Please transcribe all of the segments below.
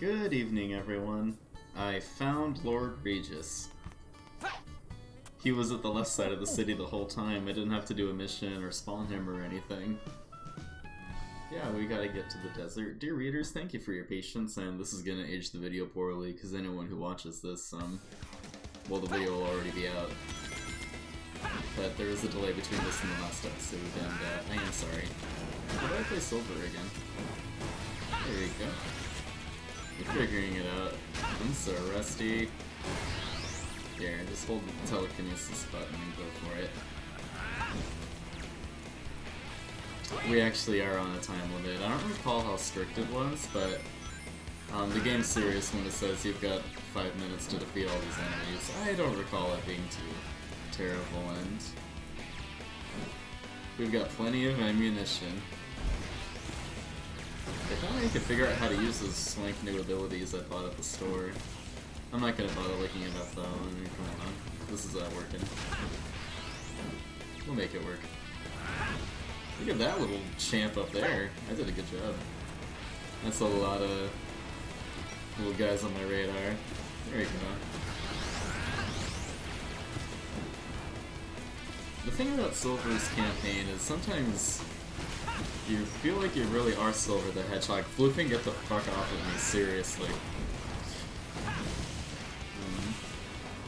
Good evening, everyone. I found Lord Regis. He was at the left side of the city the whole time. I didn't have to do a mission or spawn him or anything. Yeah, we gotta get to the desert. Dear readers, thank you for your patience, and this is gonna age the video poorly, because anyone who watches this, well, the video will already be out. But there is a delay between this and the last episode, and I am sorry. How do I play Silver again? There you go. You're figuring it out. I'm so rusty. Here, just hold the telekinesis button and go for it. We actually are on a time limit. I don't recall how strict it was, but the game's serious when it says you've got 5 minutes to defeat all these enemies. I don't recall it being too terrible, and we've got plenty of ammunition. If only I could figure out how to use those swank new abilities I bought at the store. I'm not gonna bother looking it up though. I mean, come on. This is working. We'll make it work. Look at that little champ up there. I did a good job. That's a lot of little guys on my radar. There you go. The thing about Silver's campaign is sometimes you feel like you really are Silver the Hedgehog. Floofing, get the fuck off of me, seriously.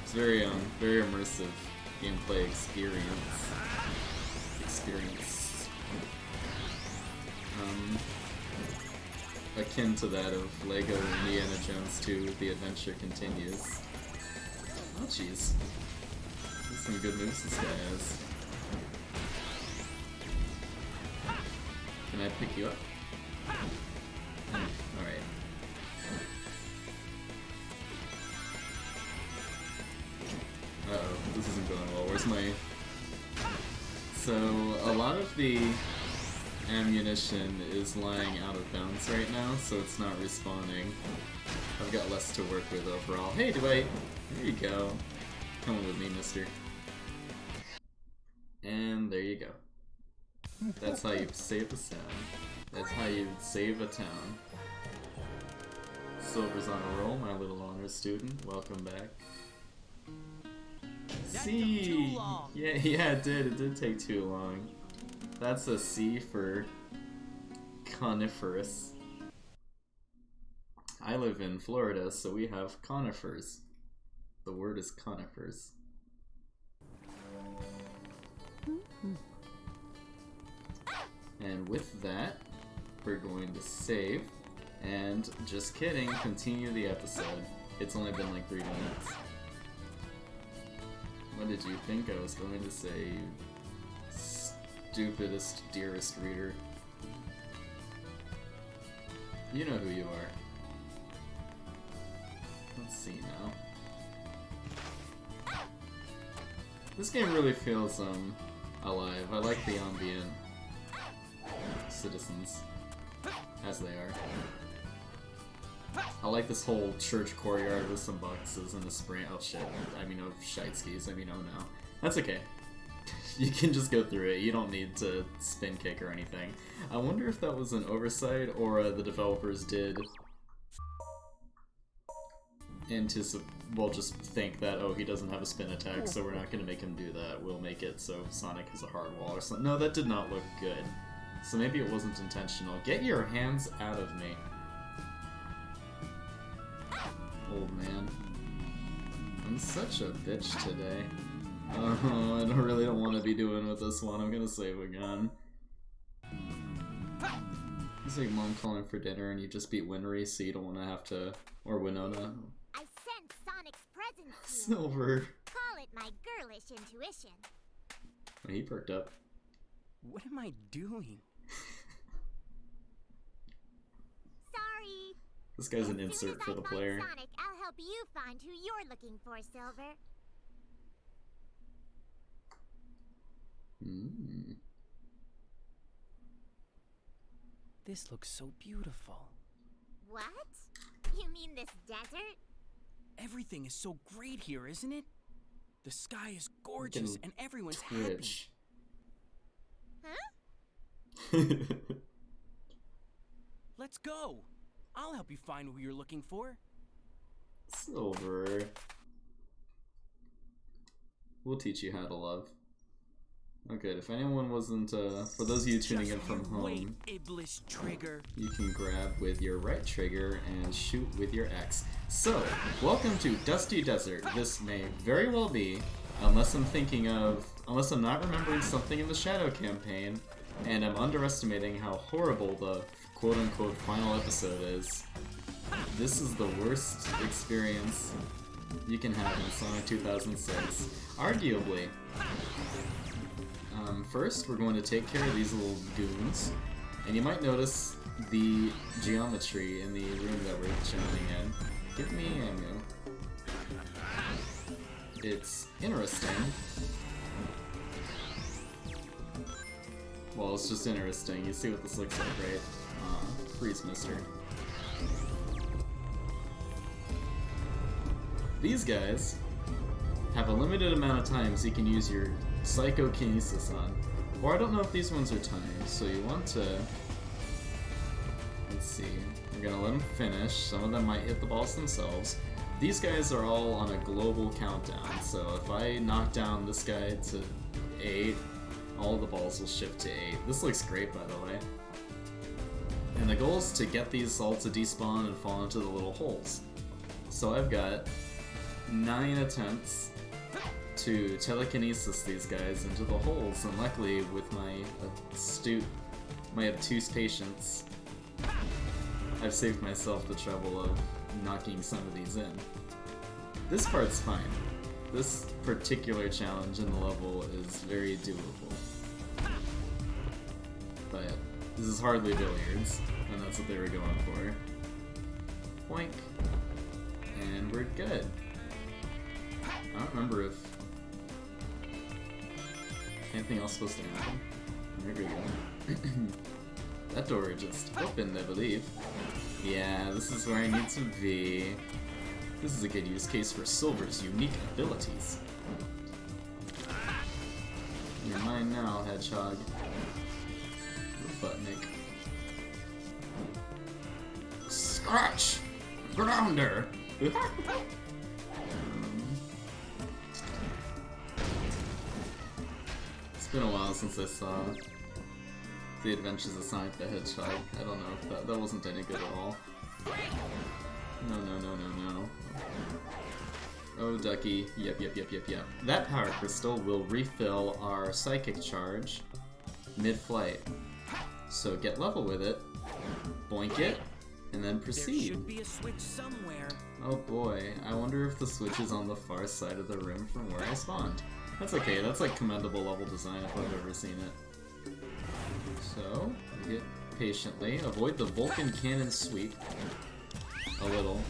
It's very immersive gameplay experience. Akin to that of Lego Indiana Jones 2, The Adventure Continues. Oh jeez. There's some good moves this guy has. Can I pick you up? Alright. Uh-oh, this isn't going well. Where's my... So, a lot of the ammunition is lying out of bounds right now, so it's not respawning. I've got less to work with overall. Hey, Dwight! There you go. Come with me, mister. And there you go. That's how you save a town. That's how you save a town. Silver's on a roll, my little honor student. Welcome back. C! Yeah, it did. It did take too long. That's a C for coniferous. I live in Florida, so we have conifers. The word is conifers. And with that, we're going to save, and just kidding, continue the episode. It's only been like 3 minutes. What did you think I was going to say, you stupidest, dearest reader? You know who you are. Let's see now. This game really feels, alive. I like the ambient citizens, as they are. I like this whole church courtyard with some boxes and a spray. Oh shit, I mean, oh shite skis, I mean, oh no. That's okay. You can just go through it, you don't need to spin kick or anything. I wonder if that was an oversight or the developers did well, just think that, oh, he doesn't have a spin attack, so we're not gonna make him do that. We'll make it so Sonic has a hard wall or something. No, that did not look good. So maybe it wasn't intentional. Get your hands out of me. Old man. I'm such a bitch today. Oh, I really don't want to be doing with this one. I'm gonna save a gun. It's like mom calling for dinner and you just beat Winry, so you don't want to have to... Or Winona. I sent Sonic's presence to you. Silver. Call it my girlish intuition. He perked up. What am I doing? Sorry. This guy's an As soon insert as for I the find player. Sonic, I'll help you find who you're looking for, Silver. This looks so beautiful. What? You mean this desert? Everything is so great here, isn't it? The sky is gorgeous and everyone's Twitch. Huh? Let's go. I'll help you find what you're looking for. Silver. We'll teach you how to love. Oh good, if anyone wasn't, for those of you tuning in from home, Iblis trigger. you can grab with your right trigger and shoot with your X. So, welcome to Dusty Desert. This may very well be, unless I'm not remembering something in the Shadow campaign, and I'm underestimating how horrible the quote-unquote final episode is. This is the worst experience you can have in Sonic 2006. Arguably. First, we're going to take care of these little goons, and you might notice the geometry in the room that we're jumping in. Give me ammo. It's interesting. Well, it's just interesting. You see what this looks like, right? Freeze, mister. These guys have a limited amount of times you can use your psychokinesis on. Or I don't know if these ones are timed, so you want to... Let's see. We're gonna let them finish. Some of them might hit the balls themselves. These guys are all on a global countdown, so if I knock down this guy to 8, all the balls will shift to 8. This looks great, by the way. And the goal is to get these all to despawn and fall into the little holes. So I've got 9 attempts to telekinesis these guys into the holes, and luckily with my obtuse patience, I've saved myself the trouble of knocking some of these in. This part's fine. This particular challenge in the level is very doable. But this is hardly billiards, and that's what they were going for. Boink. And we're good. I don't remember if anything else supposed to happen. Here we go. That door just opened, I believe. Yeah, this is where I need to be. This is a good use case for Silver's unique abilities. You're mine now, Hedgehog. Buttnick. Scratch! Grounder! It's been a while since I saw The Adventures of Sonic the Hedgehog. I don't know if that wasn't any good at all. No. Oh, Ducky. Yep. That power crystal will refill our psychic charge mid-flight. So get level with it, boink it, and then proceed. There should be a switch somewhere. Oh boy, I wonder if the switch is on the far side of the room from where I spawned. That's okay, that's like commendable level design if I've ever seen it. So, get patiently, avoid the Vulcan cannon sweep a little,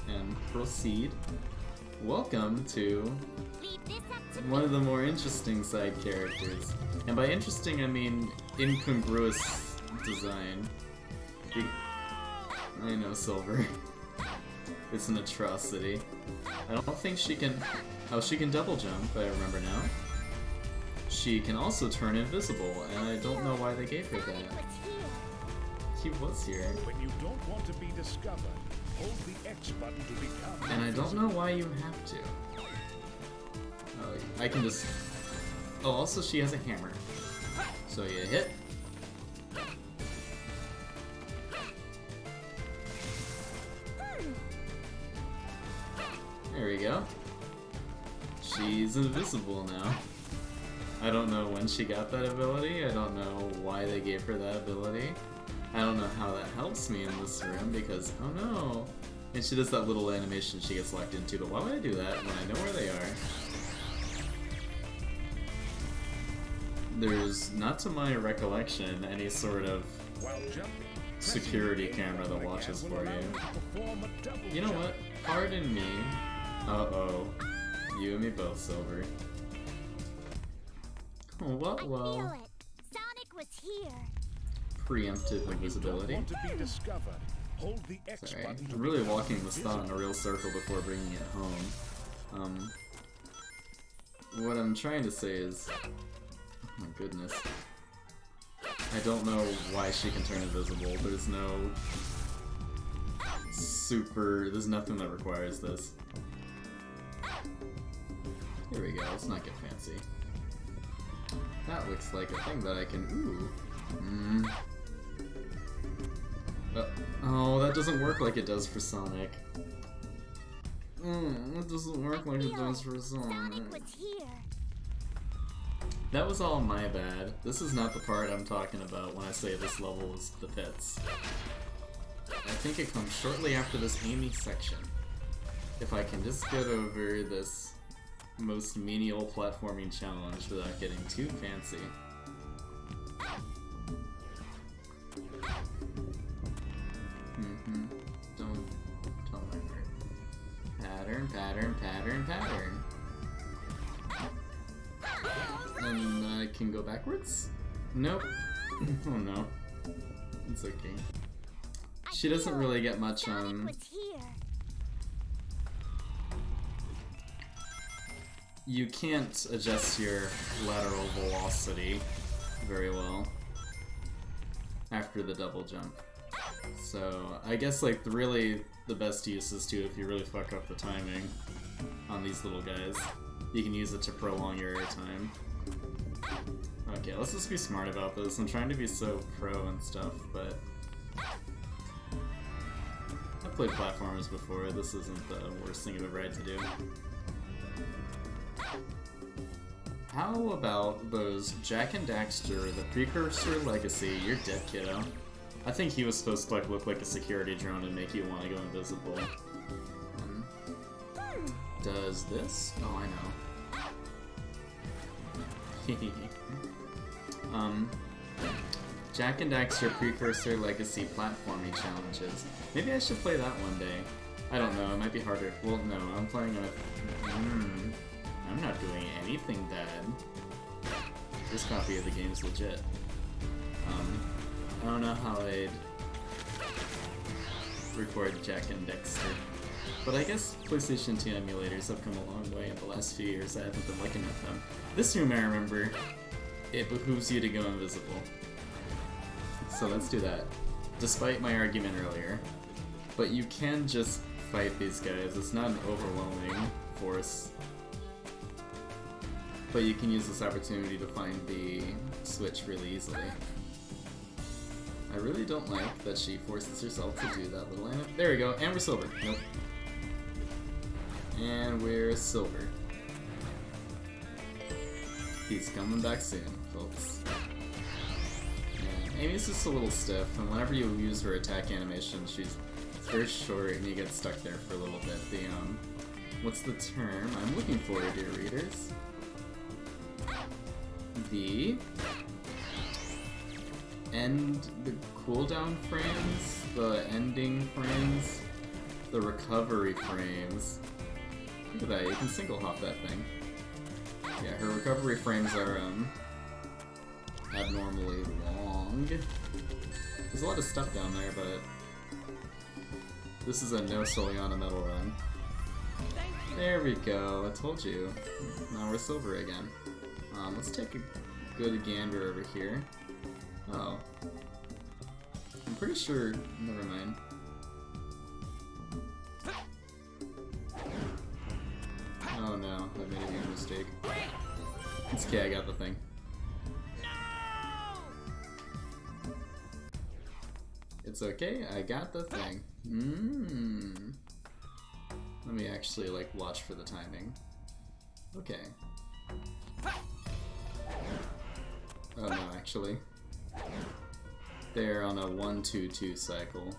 and proceed. Welcome to one of the more interesting side characters. And by interesting, I mean incongruous design. I know, Silver. It's an atrocity. I don't think she can... Oh, she can double jump, I remember now. She can also turn invisible, and I don't know why they gave her that. He was here. When you don't want to be discovered, hold the X button to become And I don't know why you have to. Oh, I can just... Oh, also she has a hammer. So you hit. There we go. She's invisible now. I don't know when she got that ability. I don't know why they gave her that ability. I don't know how that helps me in this room because, oh no. And she does that little animation she gets locked into, but why would I do that when I know where they are? There's, not to my recollection, any sort of security camera that watches for you. You know what? Pardon me. Uh-oh. You and me both, Silver. Oh, well. I feel it. Sonic was here. Preemptive invisibility. want to be discovered, hold the X Sorry, button to I'm really become walking this thought in a invisible. real circle before bringing it home. What I'm trying to say is... Oh my goodness. I don't know why she can turn invisible. There's no there's nothing that requires this. Here we go, let's not get fancy. That looks like a thing that I can, ooh. Oh, that doesn't work like it does for Sonic. It doesn't work like it does for Sonic. That was all my bad. This is not the part I'm talking about when I say this level is the pits. I think it comes shortly after this Amy section. If I can just get over this most menial platforming challenge without getting too fancy. Don't mind her. Pattern, pattern, pattern, pattern. And I can go backwards? Nope. Oh no. It's okay. She doesn't really get much on... You can't adjust your lateral velocity very well after the double jump. So I guess like really the best use is to, if you really fuck up the timing on these little guys, you can use it to prolong your air time. Okay, let's just be smart about this. I'm trying to be so pro and stuff, but I've played platformers before. This isn't the worst thing I've ever had to do. How about those Jak and Daxter, the Precursor Legacy? You're dead, kiddo. I think he was supposed to like look like a security drone and make you want to go invisible. Does this? Oh, I know. Jak and Daxter Precursor Legacy platforming challenges. Maybe I should play that one day. I don't know, it might be harder. Well, no, I'm playing a... I'm not doing anything bad. This copy of the game's legit. I don't know how I'd record Jak and Daxter. But I guess PlayStation 2 emulators have come a long way in the last few years. I haven't been looking at them. This room, I remember, it behooves you to go invisible. So let's do that. Despite my argument earlier. But you can just fight these guys. It's not an overwhelming force. But you can use this opportunity to find the switch really easily. I really don't like that she forces herself to do that little anim- There we go, and we're silver. Nope. And we're silver. He's coming back soon, folks. And Amy's just a little stiff, and whenever you use her attack animation, she's very short and you get stuck there for a little bit. The, what's the term I'm looking for, dear readers? The cooldown frames, the ending frames, the recovery frames. Look at that, you can single hop that thing. Yeah, her recovery frames are abnormally long. There's a lot of stuff down there, but this is a no Soliana medal run. There we go, I told you. Now we're silver again. Let's take a good gander over here. Oh. I'm pretty sure... Never mind. Oh no, I made a huge mistake. It's okay, I got the thing. It's okay, I got the thing. Let me actually, like, watch for the timing. Okay. Oh no, actually. They're on a 1-2-2 cycle.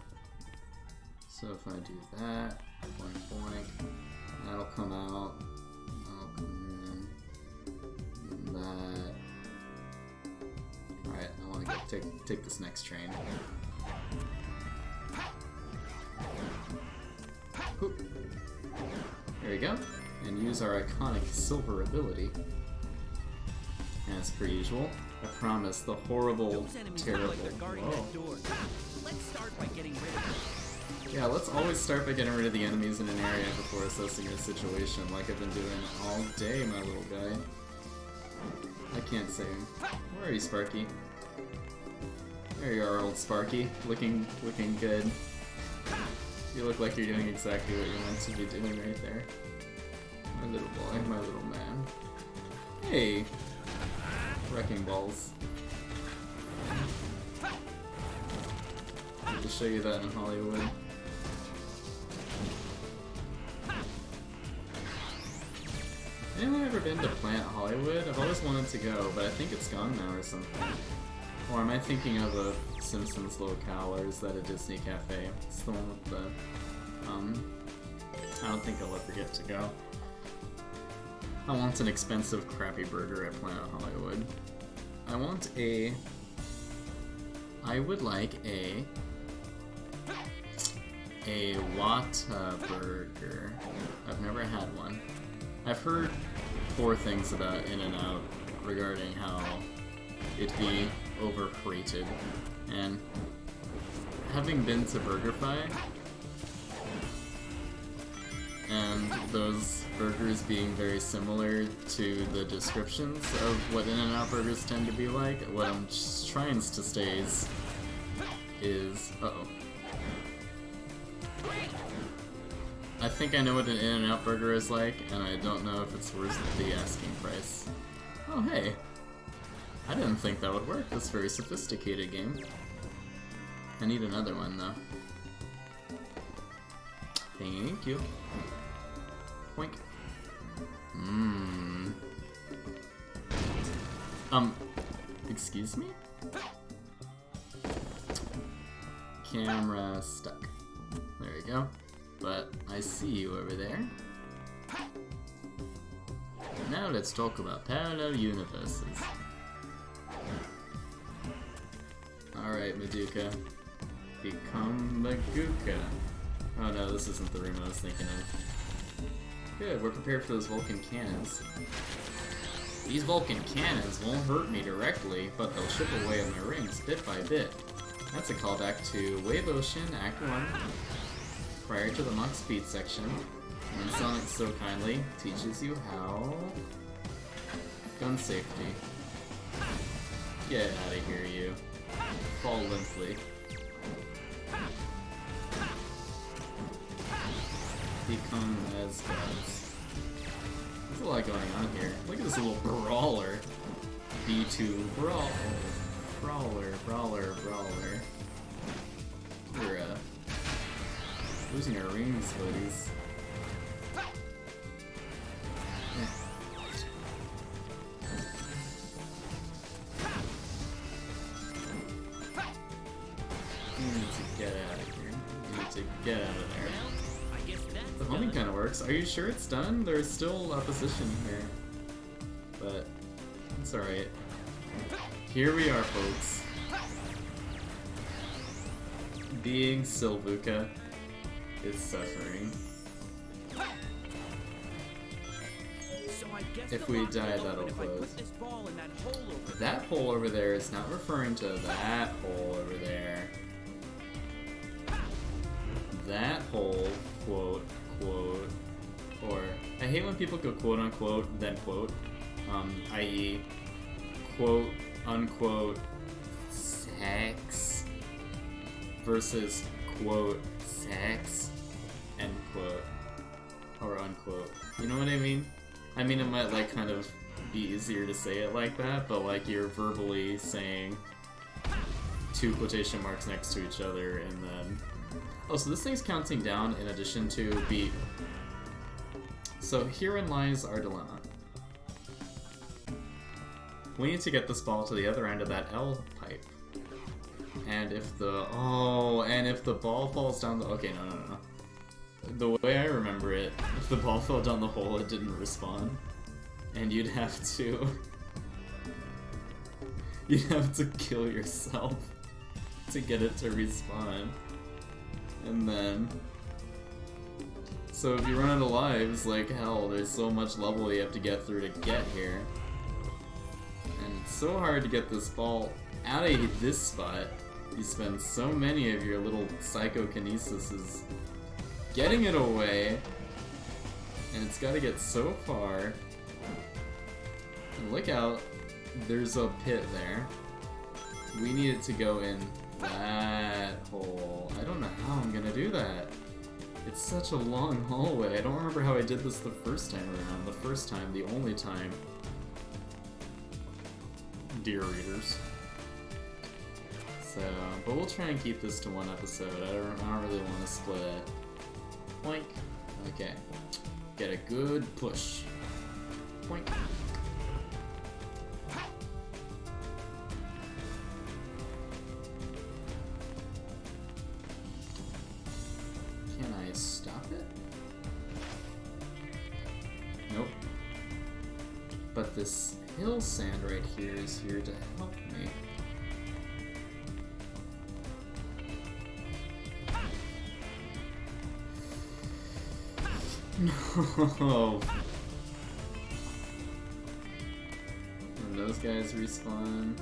So if I do that, boink boink, that'll come out, that'll come in, and that. Alright, I want to take this next train. Oop. There we go. And use our iconic silver ability. As per usual, I promise the horrible, terrible... Whoa. Let's start by getting rid of them. Yeah, let's always start by getting rid of the enemies in an area before assessing a situation, like I've been doing all day, my little guy. I can't say. Where are you, Sparky? There you are, old Sparky. Looking good. You look like you're doing exactly what you're meant to be doing right there. My little boy, my little man. Hey! Wrecking balls. I'll show you that in Hollywood. Anyone ever been to Plant Hollywood? I've always wanted to go, but I think it's gone now or something. Or am I thinking of a Simpsons locale, or is that a Disney cafe? It's the one with the, I don't think I'll ever get to go. I want an expensive, crappy burger at Planet Hollywood. I would like a Wata burger. I've never had one. I've heard poor things about In-N-Out regarding how it'd be overrated, and having been to BurgerFi and those burgers being very similar to the descriptions of what In-N-Out burgers tend to be like, what I'm trying to say is uh-oh. I think I know what an In-N-Out burger is like, and I don't know if it's worth the asking price. Oh hey! I didn't think that would work, this very sophisticated game. I need another one though. Thank you. Boink. Excuse me? Camera stuck. There we go. But I see you over there. Now let's talk about parallel universes. Alright, Madoka. Become Maguka. Oh no, this isn't the room I was thinking of. Good, we're prepared for those Vulcan cannons. These Vulcan cannons won't hurt me directly, but they'll chip away at my rings bit by bit. That's a callback to Wave Ocean Act 1. Prior to the Mach Speed section, when Sonic so kindly teaches you how... gun safety. Get out of here, you. Fall limply. Become as gods. There's a lot going on here. Look at this little brawler. B2 brawl. Brawler. We're, losing our rings, buddies. You need to get out of here. You need to get out of there. The homing kind of works. Are you sure it's done? There's still opposition here. But it's alright. Here we are, folks. Being Silvuka is suffering. If we die, that'll close. That hole over there is not referring to that hole over there. That hole, quote, or I hate when people go quote unquote, then quote, i.e., quote unquote, sex versus quote, sex, end quote, or unquote. You know what I mean? I mean, it might like kind of be easier to say it like that, but like you're verbally saying two quotation marks next to each other, and then oh, so this thing's counting down in addition to beat. So herein lies our dilemma. We need to get this ball to the other end of that L pipe. And if the ball falls down the no. The way I remember it, if the ball fell down the hole, it didn't respawn. And you'd have to kill yourself to get it to respawn. And then so if you run out of lives, like hell, there's so much level you have to get through to get here. And it's so hard to get this ball out of this spot. You spend so many of your little psychokinesis getting it away, and it's gotta get so far. And look out, there's a pit there. We need it to go in that hole. I don't know how I'm gonna do that. It's such a long hallway. I don't remember how I did this the first time around. The first time, the only time. Dear readers. So, but we'll try and keep this to one episode. I don't really want to split it. Boink. Okay. Get a good push. Boink. Can I stop it? Nope. But this hill sand right here is here to help me. No. And those guys respawn.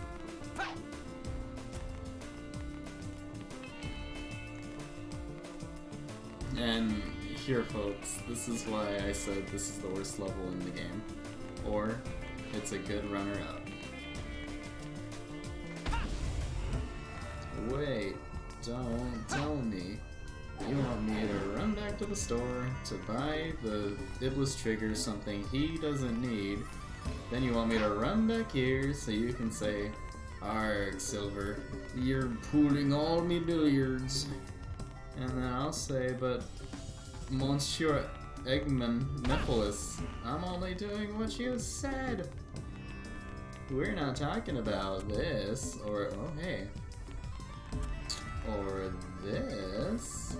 And here, folks, this is why I said this is the worst level in the game. Or, it's a good runner-up. Wait, don't tell me. You want me to run back to the store to buy the Iblis trigger something he doesn't need. Then you want me to run back here so you can say, "Arg, Silver, you're pooling all me billiards." And then I'll say, "But Monsieur Eggman Nephilis, I'm only doing what you said. We're not talking about this, or, oh hey, or this.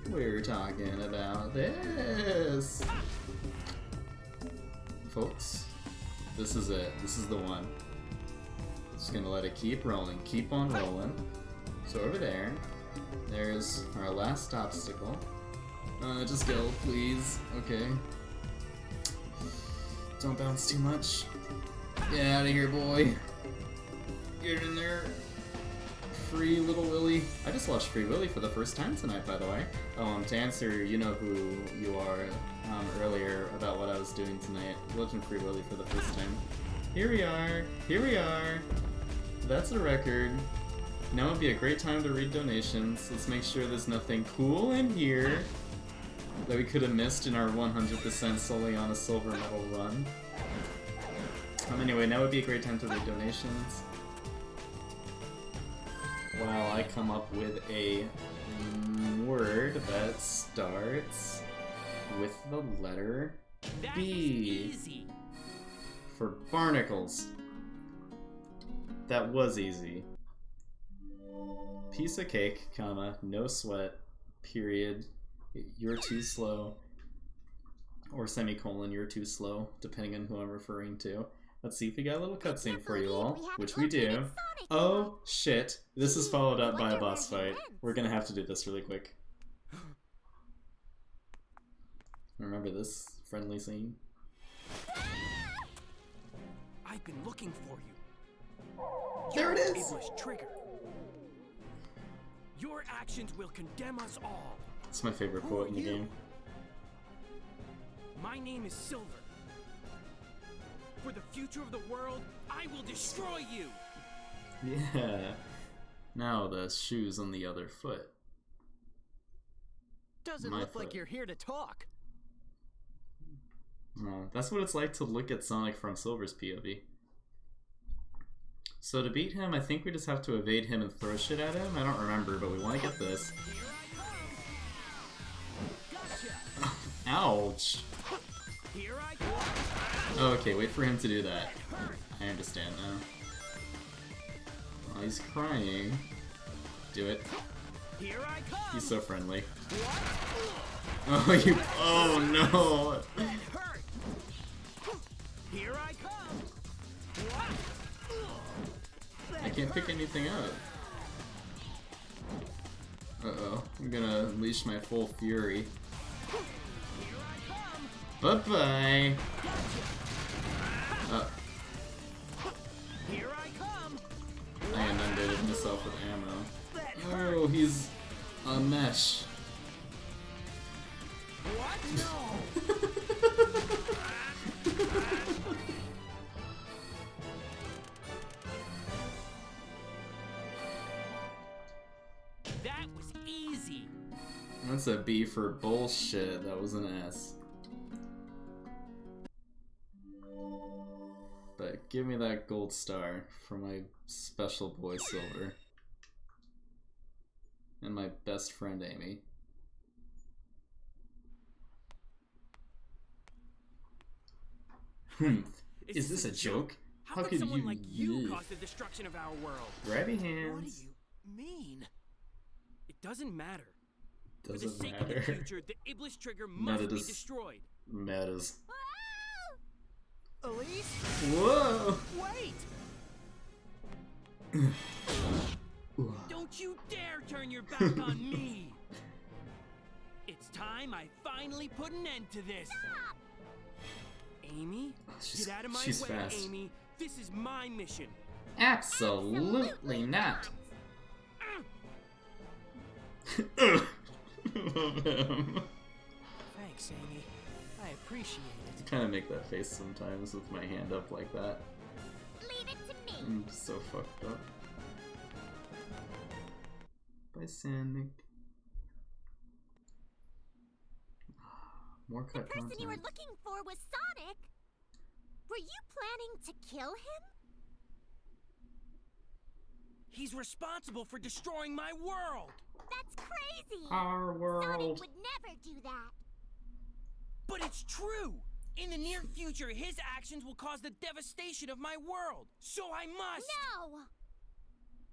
We're talking about this." Folks, this is it. This is the one. Just gonna let it keep rolling. Keep on rolling. So over there, there's our last obstacle. Just go, please. Okay. Don't bounce too much. Get out of here, boy. Get in there. Free Little Willy. I just watched Free Willy for the first time tonight, by the way. To answer you know who you are earlier about what I was doing tonight. Watching Free Willy for the first time. Here we are. Here we are. That's a record. Now would be a great time to read donations. Let's make sure there's nothing cool in here that we could have missed in our 100% solely on a silver medal run. Anyway, now would be a great time to read donations. While I come up with a word that starts with the letter B. Easy. For barnacles. That was easy. Piece of cake, comma, no sweat, period, you're too slow, or semicolon, you're too slow, depending on who I'm referring to. Let's see if we got a little cutscene for you all, which we do. Oh, shit. This is followed up by a boss fight. We're gonna have to do this really quick. Remember this friendly scene? I've been looking for you. There it is! Iblis trigger. Your actions will condemn us all. It's my favorite quote in the game. My name is Silver. For the future of the world, I will destroy you. Yeah. Now the shoe's on the other foot. Doesn't My look foot. like you're here to talk. Oh, that's what it's like to look at Sonic from Silver's POV. So to beat him, I think we just have to evade him and throw shit at him? I don't remember, but we want to get this. Ouch! Here I come. Oh, okay, wait for him to do that. I understand now. Oh, he's crying. Do it. Here I come. He's so friendly. Oh, you. Oh no! That hurt. Here I come. I can't pick anything up. Uh-oh. I'm gonna unleash my full fury. Bye-bye! Here I come. I inundated myself with ammo. Oh, he's a mesh. What? No. That was easy. That's a B for bullshit. That was an S. But give me that gold star for my special boy Silver. And my best friend Amy. Is this a joke? How could someone like you cause the destruction of our world? Grabby What do hands. you mean? It doesn't matter. For the Doesn't sake matter. of the future, the Iblis trigger must be destroyed. Matters. Elise? Whoa! Wait! Don't you dare turn your back on me! It's time I finally put an end to this. Stop! Amy? Get out of my way, fast. Amy. This is my mission. Absolutely not. Love him. Thanks, Amy. I appreciate it. I kind of make that face sometimes with my hand up like that. Leave it to me. I'm so fucked up. Bye, Sonic. More The cut person you were content. looking for was Sonic. Were you planning to kill him? He's responsible for destroying my world! That's crazy. Our Sonic world. would never do that. But it's true! In the near future, his actions will cause the devastation of my world. So I must! No!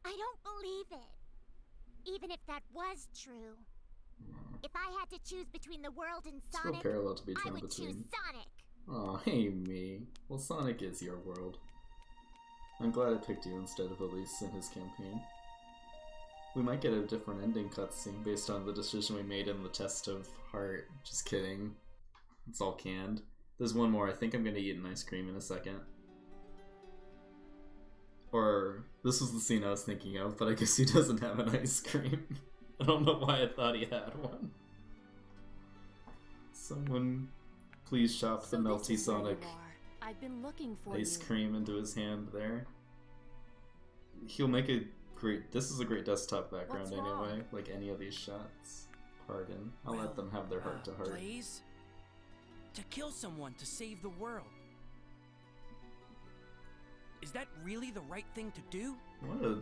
I don't believe it. Even if that was true. If I had to choose between the world and It's real Sonic, parallel to be I drawn would choose between. Sonic. Oh, hey me. Well, Sonic is your world. I'm glad I picked you instead of Elise in his campaign. We might get a different ending cutscene based on the decision we made in the test of heart. Just kidding. It's all canned. There's one more. I think I'm gonna eat an ice cream in a second. Or, this was the scene I was thinking of, but I guess he doesn't have an ice cream. I don't know why I thought he had one. Someone please shop the melty Sonic I've been looking for ice you. cream into his hand there. He'll make a great... This is a great desktop background What's wrong? anyway, like any of these shots. Pardon. I'll let them have their heart to heart. Blaze? To kill someone to save the world. Is that really the right thing to do? What a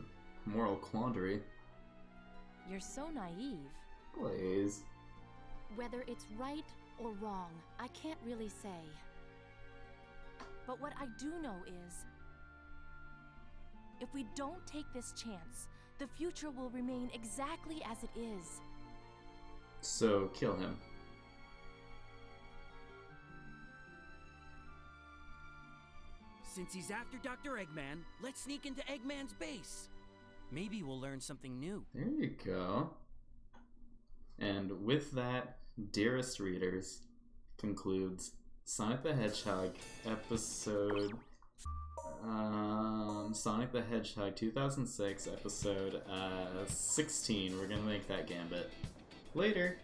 moral quandary. You're so naive. Blaze. Whether it's right or wrong, I can't really say. But what I do know is, if we don't take this chance, the future will remain exactly as it is. So, kill him. Since he's after Dr. Eggman, let's sneak into Eggman's base. Maybe we'll learn something new. There you go. And with that, dearest readers, concludes Sonic the Hedgehog episode... Sonic the Hedgehog 2006 episode 16. We're gonna make that gambit. Later!